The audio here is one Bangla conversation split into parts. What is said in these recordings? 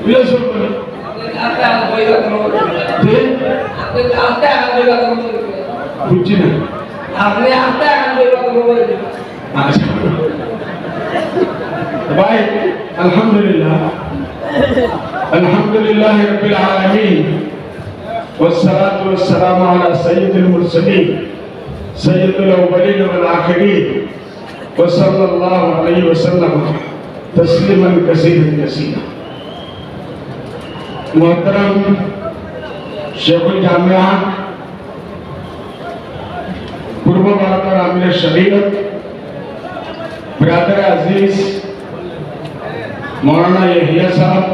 বিলসুল করে আস্তে আস্তে বইলা যে আস্তে আস্তে বইলা বুঝছি না আপনি আস্তে আস্তে বইলা আচ্ছা ভাই আলহামদুলিল্লাহ আলহামদুলিল্লাহ রাব্বিল আলামিন والصلاه والسلام على سيد المرسلين سيد الاولين والاخرين وصلى الله عليه وسلم تسليما كثيرا كثيرا محترم शेख जामिया पूर्व भारत और आमिर शरीयत ब्रदर अजीज मौलाना यहिया साहब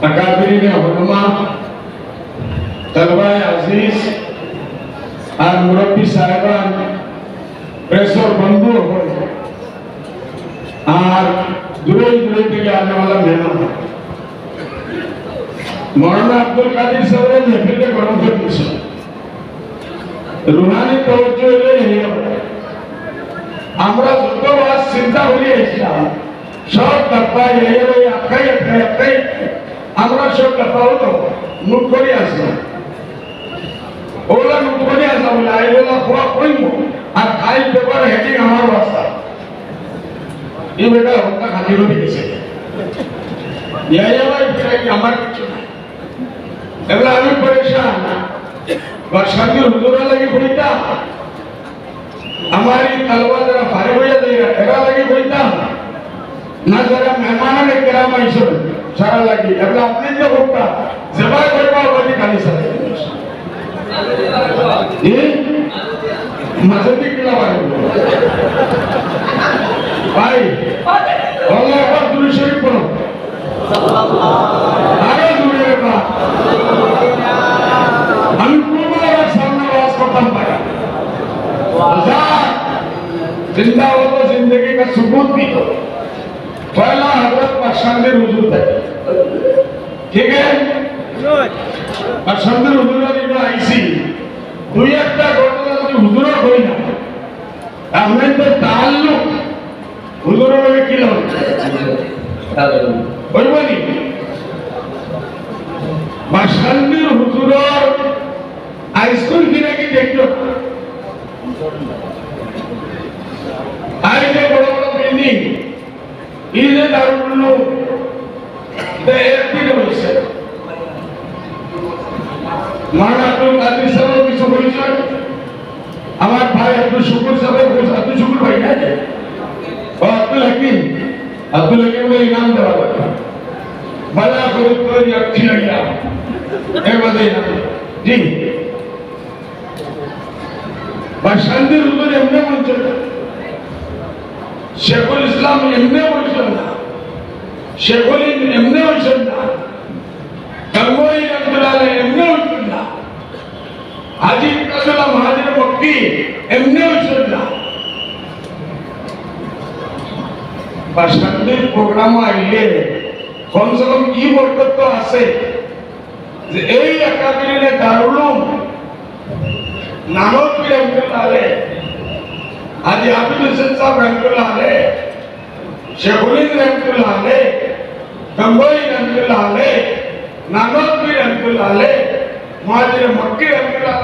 अकाबिरीन उलमा तलबा अजीज और मुरब्बी साहिबान प्रेस और बंधु और दूर दूर থেকে आने वाला मेहमान मौलाना अब्दुल कादिर साहब ने महफिल के गरम कर दिया रूहानी तवज्जो ले আমরা যতবার চিন্তা করিয়েছিলাম সব ডাব্বা এই আখাই আমরা সব ডাব্বাও তো নোট করে আসলাম ওলা নোট করে আসলাম বলে আইলা খোয়া কইব আর খাই পেপার হেডিং আমার রাস্তা এই বেটা ওটা খালি হয়ে গেছে আমার কিছু নাই এগুলো আমি পরেশান বাদশাহী হুজুরা লাগি বইতাম हमारी तलवा जरा भारी हो जाती है एरा लगी बोलता ना जरा मेहमान ने किराम आइसो सारा लगी अब अपने जो होता जबान करवा वाली खाली सर ये मजदी किला वाले भाई अल्लाह पर दुरूद शरीफ पढ़ो अरे दूर का हम पूरा सामने आवाज करता पाया जिंदा हो तो जिंदगी का सबूत भी दो पहला हजरत बख्शांदे हुजूर है ठीक है बख्शांदे हुजूर ने आईसी দুই একটা ঘটনা যদি হুজুরের হই না আমরা তো তাআল্লুক হুজুরের লগে কি লয় হইবনি বখ্শান্দে হুজুরের আইসকুল ফিরে কি দেখলো आए बड़ा बड़ा बिल्डिंग इधर दारुल एक दिन হইছে মাওলানা আব্দুল কাদের সাহেব কিছু বলছেন আমার ভাই আব্দুল শুকুর সাহেব আব্দুল শুকুর ভাই না ও আব্দুল হাকিম এর নাম দেওয়া হবে বলা করে তো ইয়াকি লাগিয়া এই বাদে জি বাশান্দির হুজুর এমনি বলছেন शेखुल इस्लाम एमने বলছেন না शेखुल एमने বলছেন না গঙ্গোই রহমাতুল্লাহ এমনে বলছেন না হাজী কাসলা মহাজির মক্কি এমনে বলছেন না বাশান্দির প্রোগ্রাম আইলে কমসে কম কি বরকত আছে যে এই একাবিরে দারুল নানক রহমাতুল্লাহ हाजी आबिद हुसैन साहब रहमतुल्लाह अलैह शेखुलीन रहमतुल्लाह अलैह गंगोई रहमतुल्लाह अलैह नानोतवी रहमतुल्लाह अलैह मुहाजिर मक्की रहमतुल्लाह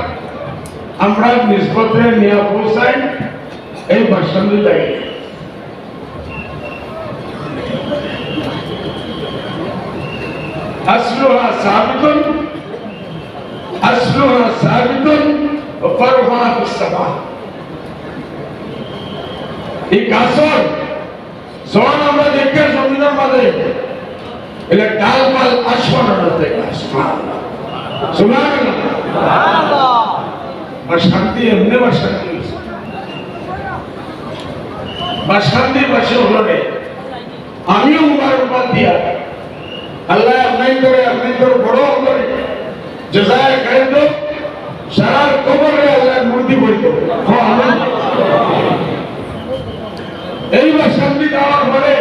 আমরা নিসবতে নিয়া পৌঁছাই এই বর্ষণে যাই আসলুহা সাবিতুন ওয়া ফারহা ফিস সামা এই গাছর যখন আমরা দেখে জমিনের মাঝে এলে ডাল পাল আসমানের মধ্যে সুবহানাল্লাহ আর শান্তি এমনি বা শান্তি বাসে হলো রে আমিও মুবারকবাদ দিয়া আল্লাহ আপনার বড় করে জাযায়ে খায়ের দো সারা কবরে আল্লাহ মূর্তি বইতো আমিন এইবার শান্তি দেওয়ার পরে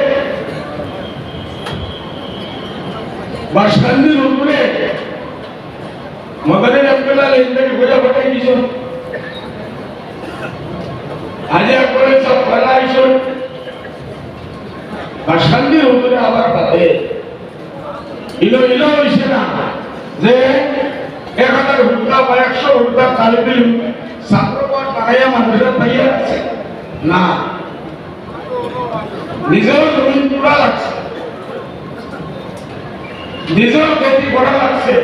বাসকান্দির উপরে মদনের আব্দুল্লাহ ইন্দ্রের গোজা ফটাই দিছ হাজিয়া করে সব ফেলাইছ আর শান্তির হুজুরে আবার পাতে ইলো ইলো হইছে না যে 1000 হুজুরা বা 100 হুজুরা তালিবিল ছাত্রগণ বানাইয়া মানুষের পাইয়া আছে না, নিজেও জমিন পুরা লাগছে, নিজেও খেতি করা লাগছে,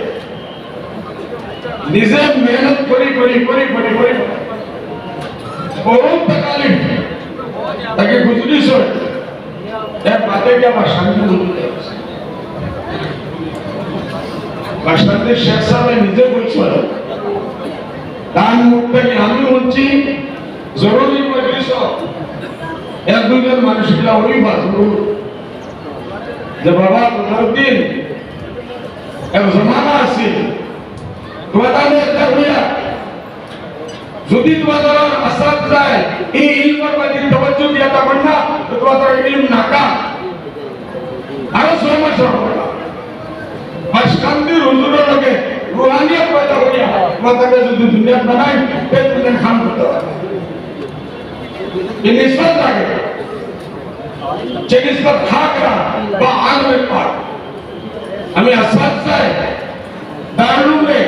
নিজে মেহনত করি বহুত তাকালিফ তাকে গুজরিস এক বাতে কি আমার শান্তি বুঝতে বাসাতে শেখ সাহেব নিজে বলছিল তার মুখ থেকে আমি বলছি জরুরি মজলিস এক দুজন মানুষগুলা ওই বাজবো যে বাবা দিন এক জমানা আছে তোমাদের একটা হইয়া যদি তোমাদের আসাদ যায় এই ইলমের প্রতি তওজ্জুহ দিয়া তখন না তো তোমাদের ইলম নাকাম আরো সমস্যা হবে বাস কান্দির হুজুরের লগে রুহানিয়ত পয়দা হইয়া তোমাদের যদি দুনিয়া বানাই তে তুমি খাম করতে পারবে এই নিসবত লাগে যে নিসবত খাকরা বা আলমের পার আমি আসাদ যায় দারুমে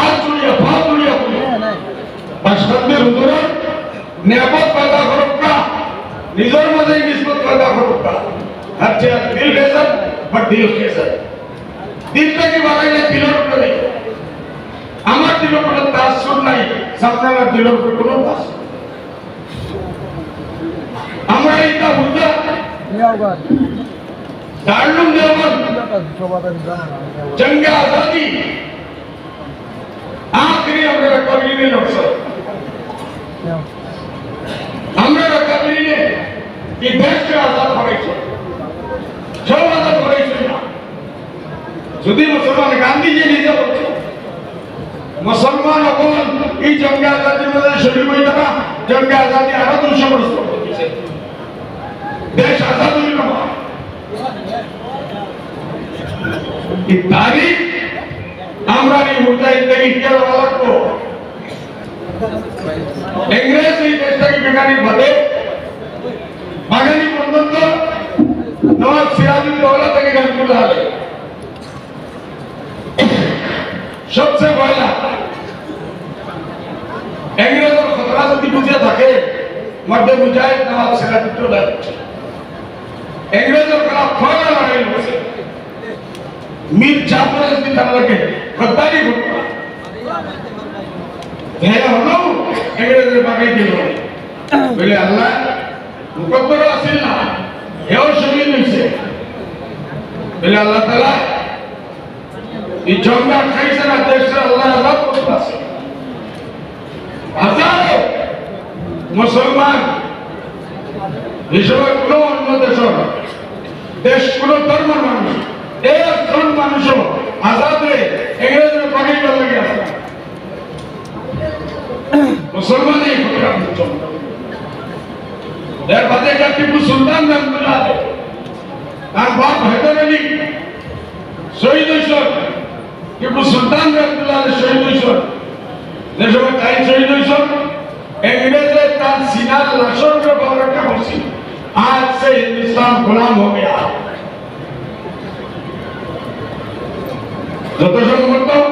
আজ জুড়িয়া ভাব জুড়িয়া বাসকান্দির হুজুরের নিয়ামত পয়দা করুকা নিজের মধ্যে নিসবত পয়দা করুকা আচ্ছা দিল কেসর বা দিল কেসর দিলটাকে বানাইলে দিলের উপরে আমার দিলের উপরে তাসুর নাই সামনের দিলের উপরে কোনো তাসুর আমরা এটা বুঝা দারুম দেওয়ান जंग आजादी आखिरी हमारा कबीर ने लक्ष्य हमारा कबीर ने कि देश के आजाद होने से जो आजाद होने से ना जुदी मुसलमान गांधी जी ने जब मुसलमान अकोल ये जंग आजादी में शरीर में था जंग आजादी आरा दूसरा वर्ष देश आजाद हुई ना की तारीख আমরা এই মুজাহিদদের ইতিহাস আলাদা ইংরেজ এই দেশটাকে বেকারি ভাবে বাঙালি পর্যন্ত নওয়াজ সিরাজউদ্দৌলা থেকে গানগুলো হবে সবচেয়ে পয়লা ইংরেজের খতরা যদি বুঝে থাকে মধ্যে মুজাহিদ নওয়াজ সিরাজউদ্দৌলা ইংরেজের খেলাফ খরা লড়াই হয়েছে मीर जाफर की तरह के गद्दारी होता है हलो अंग्रेज बागे के लोग बोले अल्लाह मुकद्दर असिल ना यो शमीन से बोले अल्लाह ताला ये जंगा कैसे ना देश से अल्लाह अल्लाह को पास हजारों मुसलमान विश्व को अन्य देश को धर्म मानुष एक धर्म मानुषो आजाद रे इंग्रेज ने पकड़ कर लगे आसा मुसलमान ही पकड़ा मुझको यार बातें का टीपू सुल्तान ने बुला दे नाम बाप हैदर अली शहीद हुई टीपू सुल्तान ने बुला दे शहीद हुई देशों में कई शहीद हुई इंग्रेज ने तान सीना लाशों के बाहर का होसी आज से हिंदुस्तान गुलाम हो गया যত সম্ভব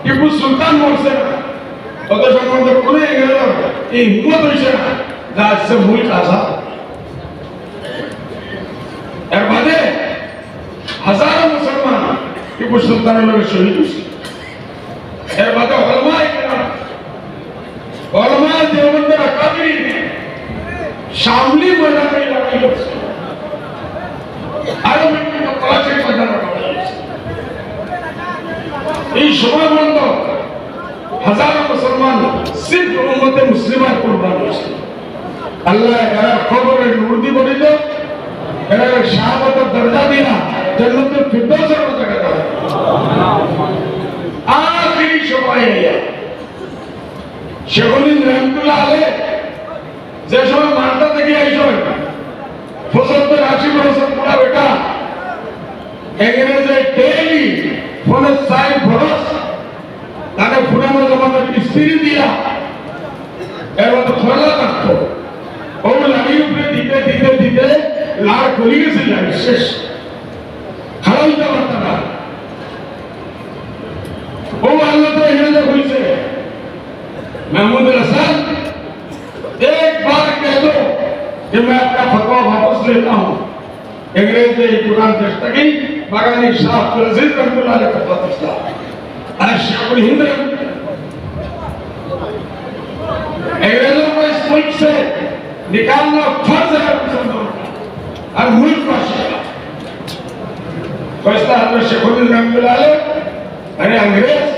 টিপু সুলতান মরছে না তত সম্ভব কোন ইংরেজ এই হিম্মত হয়েছে না যা আসছে মূল কাজা এর বাদে হাজারো মুসলমান টিপু সুলতানের লোকের শহীদ হয়েছে এর বাদে ওলামা দেওবন্দের আকাবির শামলি ময়দানে লড়াই করছে আরো বিভিন্ন কলাচের ময়দানে এই সময় বন্ধ হাজারো মুসলমান সির্ফ উম্মতে মুসলিমার কুরবান হয়েছে আল্লাহ এরা খবরের নূর দি বলিল এরা শাহাদাতের দরজা দিয়া জান্নাতুল ফিরদাউসের মধ্যে গেল আখিরি সময় শেখুদ্দিন রহমতুল্লাহ আলাইহি যে সময় মালটা থেকে আইসো 75-80 বছর পুরা বেটা ইংরেজে ডেইলি ফোনে সাইড ভরস তাকে পুরানো জমানার স্ত্রী দিয়া এর মতো খোলা রাখতো ও লাগিয়ে উপরে দিতে দিতে দিতে লাখ গলি গেছিল শেষ হারাই যাওয়া তারা वो अल्लाह तो इन्होंने हुई से महमूद हसन एक बार कह दो कि मैं अपना फतवा वापस लेता हूँ अंग्रेज ने कुरान दस्तगी बागानी शाह अब्दुल अजीज रहमतुल्लाह अलैह का फतवा आज शेखुल हिंद अंग्रेजों को इस मुल्क से निकालना फर्ज है मुसलमानों का और मुल्क का फैसला हजरत शेखुल हिंद रहमतुल्लाह अलैह अरे अंग्रेज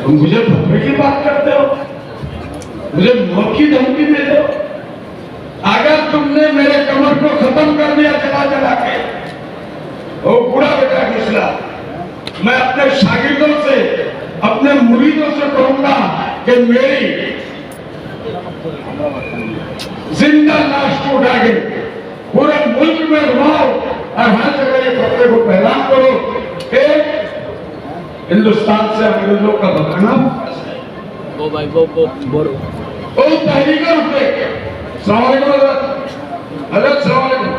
तुम मुझे फतवे की बात करते हो मुझे मौत की धमकी देते हो अगर तुमने मेरे कमर को खत्म कर दिया चला चला के वो बूढ़ा बेटा घिसला मैं अपने शागिर्दों से अपने मुरीदों से कहूंगा कि मेरी जिंदा लाश को उठा के पूरे मुल्क में घुमाओ और हर जगह ये फतवे को पैलान करो कि हिंदुस्तान से अंग्रेजों का भगाना वो भाई वो बोलो वो तहरीका उठे सलाम अलैकुम हजरत सलाम अलैकुम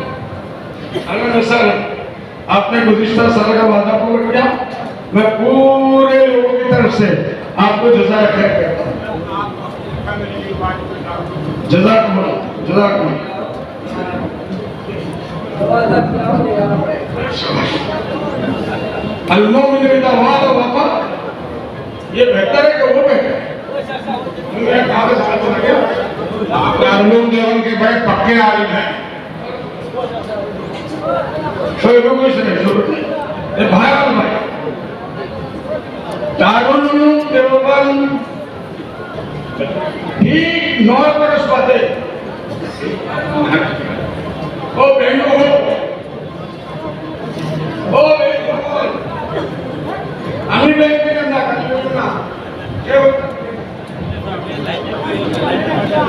अल्लाह सर आपने गुज़िश्ता साल का वादा पूरा किया मैं पूरे लोगों की तरफ से आपको जज़ाए खैर कहता हूँ जज़ाकुमुल्लाह जज़ाकुमुल्लाह अल-मोमिन बिल-वाद वफा ये बेहतर है कि वो बेहतर मैं कागज हाथ में गया दारुल देवन के बड़े पक्के आलिम हैं शुरू कुछ नहीं शुरू ये भाई दारुल देवन ठीक 9 बरस बातें ओ बेंगो ओ बेंगो আমি ব্যাংক থেকে না কাটবো না কেউ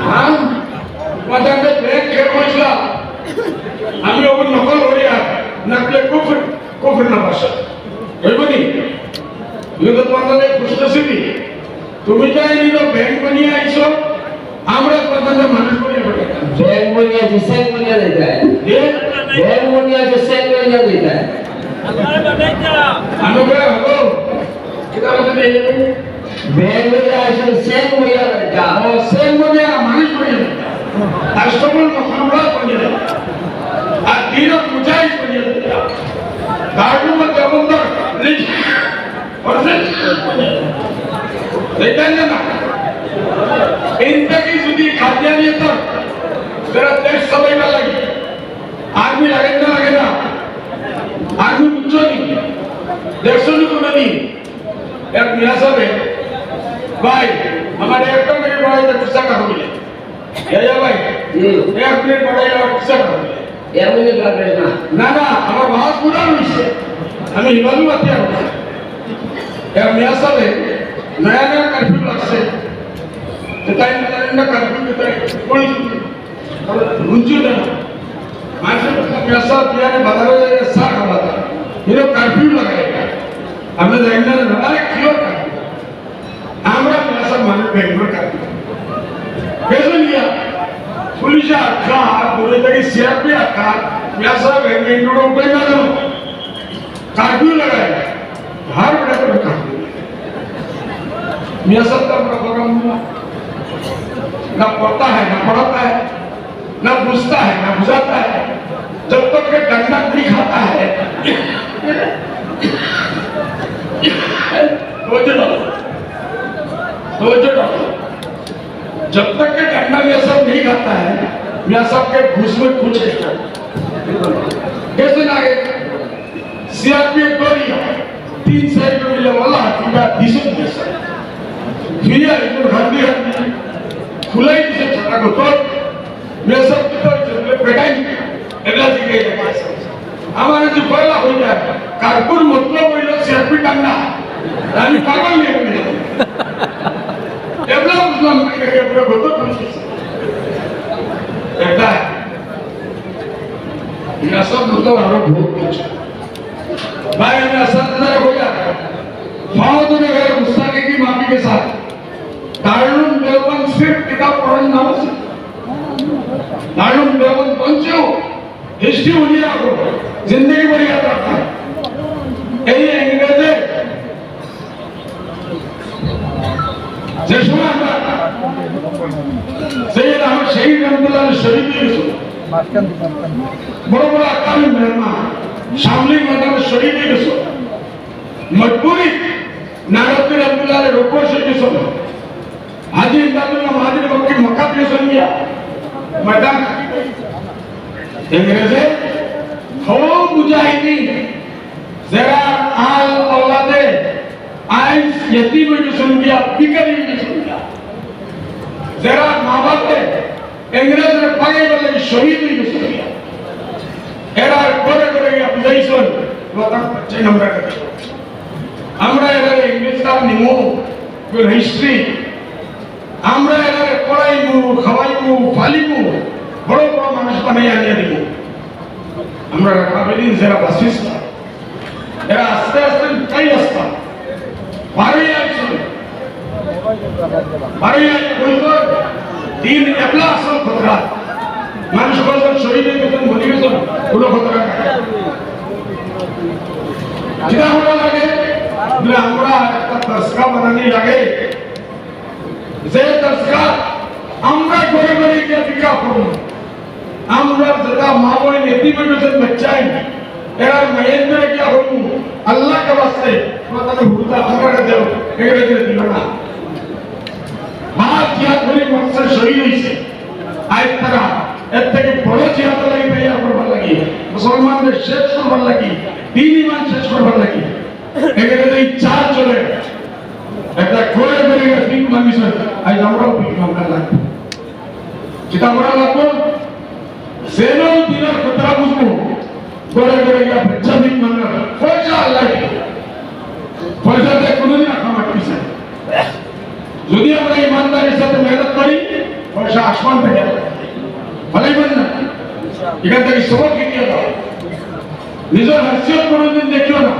হ্যাঁ মাথাতে ব্যাংক কে পয়সা আমি ওর নকল করিয়া নকলে কুফর কুফর না ভাষা হইবনি ইউতো তোমাদের খুশনসিবি তুমি যাই নিলো ব্যাংক বানিয়ে আইছো আমরা প্রথমে মানুষ বনিয়ে পড়ে बैंक मुनिया जिससे मुनिया देता है बैंक मुनिया जिससे मुनिया देता है अनुग्रह हो किताब से बैंक मुनिया जिससे मुनिया देता है और सेम मुनिया मानिश बनिए अष्टमुल मखलूकात बनिए और तीनों मुजाहिद बनिए दारू में जबंदर रिच और से देखा ना इनकी सुधी खाद्यान्य तो तेरा देश समय में लगी आर्मी लगेगा लगेगा आर्मी पूछो नहीं देखो नहीं तो नहीं एक मियाँ साहब है भाई हमारे एक्टर मेरे बड़ाई का किस्सा करो मिले या भाई जी एक मिनट बड़ाई का किस्सा करो मिले या मुझे कर देना ना हमारा बहुत बुरा हुई से हमें हिमालय आते हैं एक मियाँ साहब है नया कर्फ्यू लग से बताइए ना कर्फ्यू बताइए कोई रुचि ना मानसिक कैसा किया ने बता रहे हैं साख बता ये लोग कर्फ्यू लगाएगा हमने देखना है हमारे क्यों कर्फ्यू हमारा कैसा माने बेंगलोर कर्फ्यू कैसे लिया पुलिस आका बोले थे कि सीआरपी आका कैसा बेंगलोर पे ना दो कर्फ्यू लगाएगा हर बड़े पर कर्फ्यू मियाँ साहब का प्रोग्राम हुआ ना पढ़ता है ना पढ़ाता है ना बुझता है ना बुझाता है जब तक के डंडा नहीं खाता है जब तक के डंडा ये सब नहीं खाता है यह सब के घुस में कुछ कैसे लागे सीआरपीएफ गोलियां 3 साल में मिले वाला हकीका दिशा दिशा फिर यार इधर हड्डी खुलाई से छोटा को तो ये सब तो बेटा एगला जी के हमारे जो पहला हो जाए कारकुन मतलब वो लोग सीआरपी डंडा रानी पागल नहीं होने एगला मुस्लिम के पूरा बहुत खुश एगला ये सब मतलब हमारा बहुत कुछ भाई हमें असर हो जाता है फाउद ने अगर गुस्ताखी की माफी के साथ दारुल देवबंद सिर्फ किताब पढ़ने ना हो सकता दारुण देवन पंचो हिस्ट्री उड़िया को जिंदगी भर याद रखना यही इंग्रजे जैसे हम सैयद अहमद शहीद रहमतुल्लाह शरीफ के बड़ा बड़ा अकाली मेहमान शामली मैदान शरीफ के मजबूरी नागपुर रहमतुल्लाह रोको से के हाजी इमदादुल्लाह महाजिर मक्की मक्का के सुनिया मैदान इंग्रजे हो मुजाहिदीन जरा आल औलादे आइस यतीम के सुनिया बिकरी के सुनिया जरा माँ बाप इंग्रज ने पागे वाले शहीद के सुनिया एरा कोरे कोरे के अपने सुन वतन बच्चे नंबर करते আমরা এবারে ইংলিশটা নিমু কোন হিস্ট্রি আমরা এবারে পড়াইমু খাওয়াইমু ফালিমু বড় বড় মানুষ বানাই আনিয়ে দিব আমরা রাখাবেদিন যারা বাসিস না এরা আস্তে আস্তে তাই আসতা বাড়ি আইছে বলতো দিন একলা আসল খতরা মানুষ বলতো শহীদ হয়ে গেছেন মরে গেছেন কোনো খতরা যেটা হলো লাগে আমরা একটা তসকা বানানি লাগে যে তসকা আমরা করে করে গিয়ে বিকা করব আমরা যেটা মা বোন এতিম হয়েছেন বাচ্চাই এরা মহেন্দ্র কিয়া হইব আল্লাহ কে বাস্তে তোমাদের হুদা আমরা দেও এগুলো দিয়ে দিল না বাদ জিহাদ করে মকসদ শহীদ হইছে আজ তারা এর থেকে বড় জিহাদ লাগি তৈরি করবার লাগি মুসলমানদের শেষ করবার লাগি দিন ইমান শেষ করবার লাগি এখানে এই চার চলে একটা করে বেরিয়ে ঠিক মানুষ আজ আমরাও ঠিক মামলা লাগবে যেটা আমরা লাগবো সেনো দিনের কথা বুঝবো করে করে গিয়ে বাচ্চা ঠিক মামলা পয়সা আল্লাহ পয়সাতে কোনোদিন আকামাত পিছে যদি আমরা ইমানদারির সাথে মেহনত করি পয়সা আসমান থেকে ভালোই না এখান থেকে সবক কিনে দাও নিজের হাসিয়ত কোনোদিন দেখিও না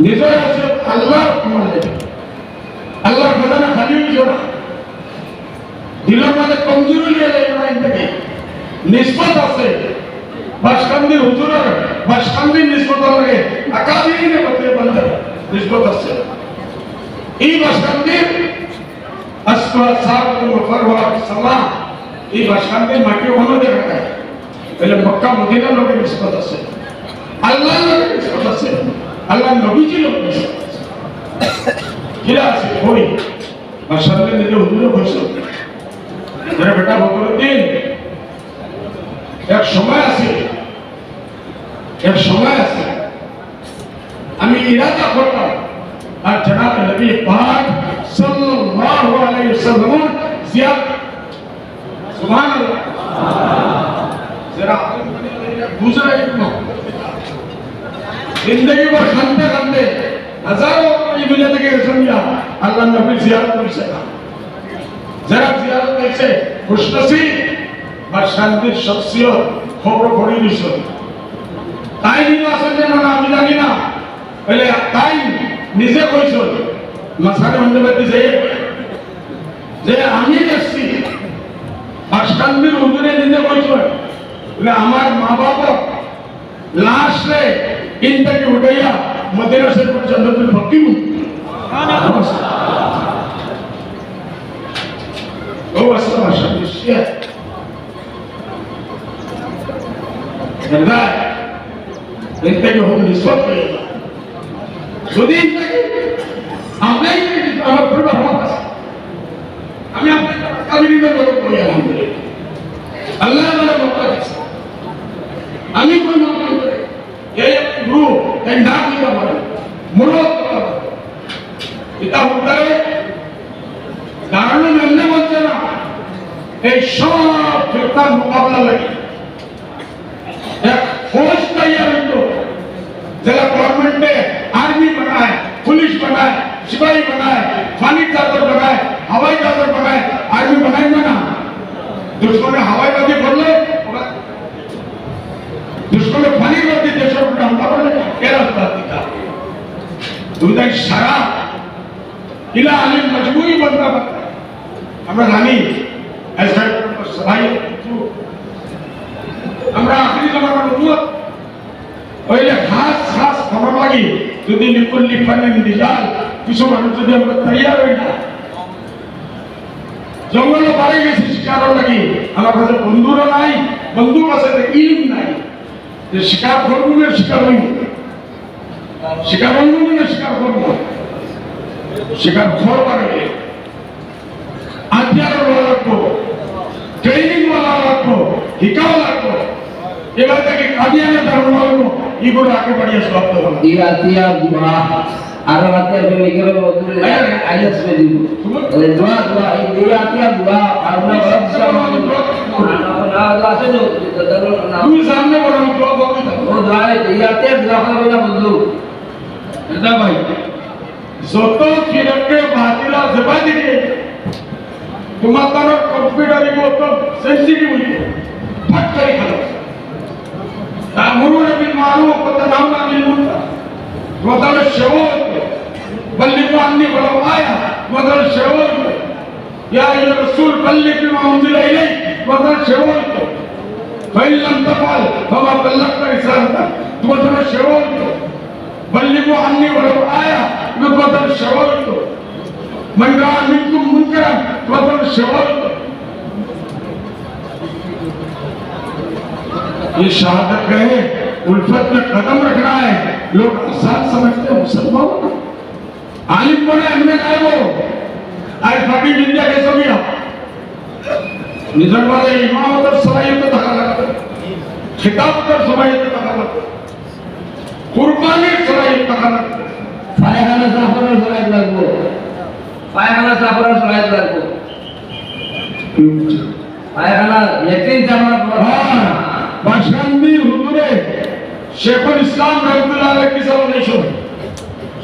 নিজের হাসিয়ত আল্লাহর মানে আল্লাহর খজানা খালি হইছো না দিলের মধ্যে কমজোরি নিয়ে যাই না থেকে নিষ্পত আছে বাসকান্দির হুজুরের বাসকান্দির নিষ্পত লাগে আকাদিনে বলতে বলতে নিষ্পত আছে এই বাসকান্দির আসফা সাহাব মুফরওয়া সালাম এই বাসকান্দির মাটি ওখানে দেখা যায় তাহলে মক্কা মদিনা লোকের নিষ্পত আছে আল্লাহর লোকের নিষ্পত আছে আল্লাহ নবীজি লোক নিষ্পত আছে কিরা আছে হই বাসকান্দির নিজে হুজুরে বসে मेरे बेटा बकरुद्दीन एक समय আছে আমি ইরাদা করতাম আর জনাব নবী পাক সাল্লাল্লাহু আলাইহি ওয়াসাল্লাম জিয়ারত সুবহানাল্লাহ जरा दूसरा एक जिंदगी भर खंडे खंडे हजारों की दुनिया के समझा अल्लाह नबी जियारत कर सका जरा जियारत करছে খুশনসিব বা শান্তির শখসিয়ত খবর পড়ি দিছ তাই নিয়ে আসেন না আমি জানি না বলে তাই নিজে কইছ মাসারে মন্দিরে যে আমি দেখছি বাসকান্দির হুজুরে নিজে কইছ বলে আমার মা বাবা লাশ রে ইনটাকে উঠাইয়া মদিনা শরীফ জান্নাতুল ফকিম هو أصلا عشان الشيء لذلك انتبهوا للصبر যদি আমরা আমার পূর্ব ভাবনা আমি আপনাকে কাবিনীদের বড় করি আলহামদুলিল্লাহ আল্লাহ আমার বক্তা আছে আমি কোন মত করে এই গুরু এই নাম দিতে পারে মূলত এটা উত্তরে দাঁড়ানো এমনি বলছে না এই সব ফেরতার মোকাবেলা লাগে এক ফৌজ তৈরি হইতো যারা গভর্নমেন্টে आर्मी बनाए पुलिस बनाए सिपाही बनाए पानी चादर बनाए हवाई चादर बनाए आर्मी बनाएंगे ना दुश्मन ने हवाई बाजी कर ले दुश्मन ने पानी बाजी देशों पर हमला कर ले क्या रास्ता दिखा दुनिया की सारा इला आलिम मजबूरी बनता আমরা জানি সবাই আমরা আখরি জমানার উম্মত ওইলে খাস খাস খবর লাগি যদি নিকুল্লি ফানের রিজাল কিছু মানুষ যদি আমরা তৈয়ার হই না জঙ্গলে বাড়ি গেছি শিকারও লাগি আমার কাছে বন্ধুরা নাই বন্ধুর কাছে ইলম নাই যে শিকার করবো না শিকার হইব শিকার হইব না শিকার করবো শিকার করবার আধ্যাত্ম লাগবো ট্রেনিং ওয়ালা লাগবো শিকাও লাগবো এবার থেকে কাদিয়ানের ধর্ম হইব এগুলো আগে বাড়িয়ে সমাপ্ত হলো ইরাতিয়া দুয়া আর রাতিয়া বেমিকের মধ্যে আইয়াস মেদিব দোয়া দোয়া ইরাতিয়া দুয়া আর না আছে নো তুমি সামনে বড় দোয়া বলতে থাকো ও দোয়া ইরাতিয়া দুয়া করে না বন্ধু এটা ভাই যত ফিরকে বাতিলা জবা দিকে তোমার তার কম্পিউটার কত সেনসিটিভ হইব ফাটকারি খালো তামরুনা বিল মারুফ ওয়া তানহাউনা আনিল মুনকার ওয়াদাল শাওয়াত বল্লিগু আন্নি ওয়ালাউ আয়া ওয়াদাল শাওয়াত ইয়া আইয়ুর রাসূল বল্লিগ মা উনজিলা ইলাইক ওয়াদাল শাওয়াত ফাইন লাম তাফআল ফামা বল্লাগতা রিসালাতা ওয়াদাল শাওয়াত বল্লিগু আন্নি ওয়ালাউ আয়া ওয়াদাল শাওয়াত মান রাআ মিনকুম মুনকারান ওয়াদাল শাওয়াত ये शहादत कहे उल्फत में कदम रखना है लोग आसान समझते हैं मुसलमान आलिम बोले हमने कहा वो आज पार्टी इंडिया कैसे भी आप निजर वाले इमाम उधर सलाहियत दखल लगता खिताब उधर सलाहियत दखल लगता कुर्बानी सलाहियत दखल लगता পায়খানা সাফারের সরাইত লাগবো পায়খানা সাফারের সরাইত লাগবো পায়খানা লেট্রিন জামার পর বাসকান্দি হুজুরে শেখুল ইসলাম রহমতুল্লাহ আলাইহি কি সালাম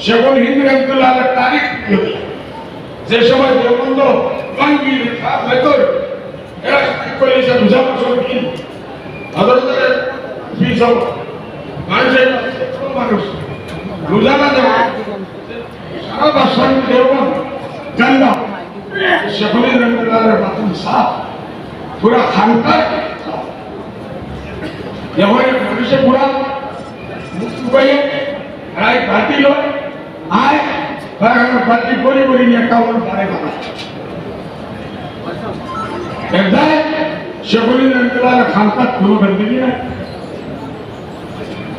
শেখুল হিন্দ রহমতুল্লাহ আলাইহি তারিখ যে সময় দেওবন্দ গাঙ্গি ভেতর এরা কলেজে বুঝানো সরকি হযরতের ফি সব মানুষের মানুষ বুঝানা দেওয়া সারা বাসকান্দি দেওবন্দ গঙ্গা শেখুল হিন্দ রহমতুল্লাহ আলাইহি বাতুল সাফ পুরা খানকা यहां एक मनुष्य पूरा मुक्तुबाई राय पार्टी लो आए बारह पार्टी बोली बोली ने काउंट बारे बाबा एकदा शेखुली नंतला खानकात गुरु बंदगी ना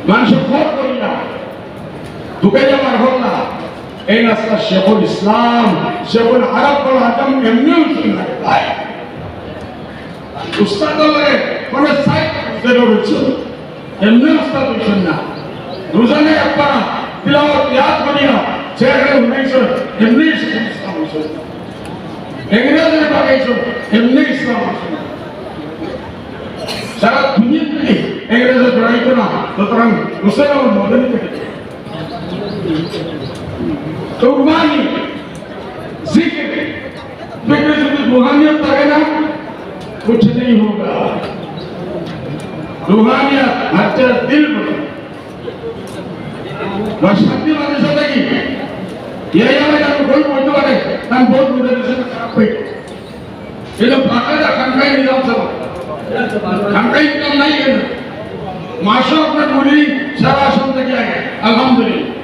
माणसं खोट बोलला दुकाया मारहोला এই নাসলা শেখুল ইসলাম শেখুল আরব বল আদম এমনি উঠনা ভাই উস্তাদ লাগে কোন সাইড জরুরত এমনি উস্তাদ হইছেন না রোজানে আপনারা তিলাওয়াত ইয়াদ করিয়া ছেড়ে উনাইছো এমনি ইসলাম হইছে ইংরেজি বাগাইছো এমনি ইসলাম হইছে সারা দুনিয়াতে ইংরেজি পড়াইতো না সুতরাং মুসলমান মদনী থেকে कुर्बानी जिक्र जिक्र से रूहानियत है ना कुछ नहीं होगा रूहानियत हर दिल में बशक्ति वाले से लगी ये यार कोई बोलते वाले हम बहुत मुझे से खराब हुई ये लोग बाकायदा खनकाई निजाम सब खनकाई निजाम नहीं है माशा अपने पूरी सारा सुनते क्या है अल्हम्दुलिल्लाह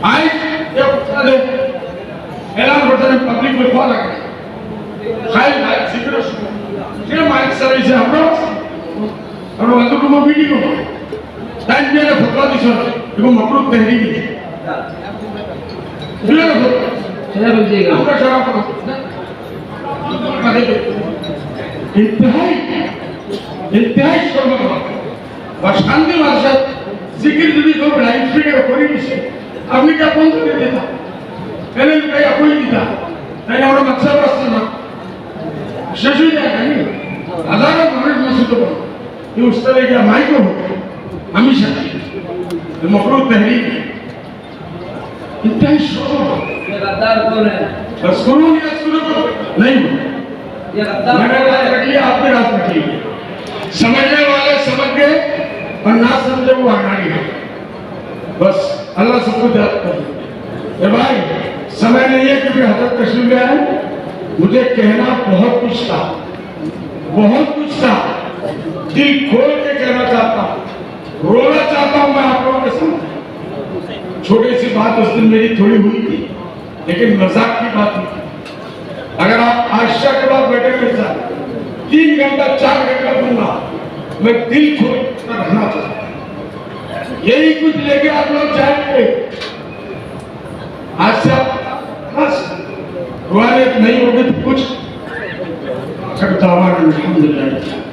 आज ये उठाले ऐलान करते हैं पब्लिक में कॉल आ गई खाई भाई जिक्र शुरू क्या माइक सर इसे हम लोग अंदर को वीडियो टाइम में फतवा दी सर देखो मकरूह तहरीक है बोले ना चला बजेगा पूरा शराब करो इंतहाई शर्म करो बशांति वार्षद जिक्र যদি কেউ লাইভ স্পিকার করে দিছে আপনি কি বন্ধ করে দিতা এনে ভাই আপনি দিতা তাই আমরা মকসদ আসছে না শেষ হয়ে যায় নাকি হাজারো মানুষ মসজিদ পড়ে এই উস্তাদে গিয়ে মাইকো আমি সাথী মকরুহ তহরিক इंतहाई शोर ये गद्दार कौन है बस करो या शुरू करो नहीं ये गद्दार मैंने रात रख लिया आपने रात रख ली समझने वाले समझ गए और ना समझे वो आनाड़ी है बस अल्लाह सबको याद कर ए भाई समय नहीं है क्योंकि हजरत तशरीफ गया है मुझे कहना बहुत कुछ था बहुत कुछ था, दिल खोल के कहना चाहता हूँ, रोना चाहता हूँ मैं आप लोगों के सामने। छोटी सी बात उस दिन मेरी थोड़ी हुई थी, लेकिन मजाक की बात नहीं थी। अगर आप आशा के बाद बैठे मेरे साथ 3 घंटा 4 घंटा दूंगा, मैं दिल खोल कर रहना चाहता हूँ। यही कुछ लेके आप लोग जाएंगे। आज से आप बस रुआयत नहीं होगी तो कुछ अल्हम्दुलिल्लाह।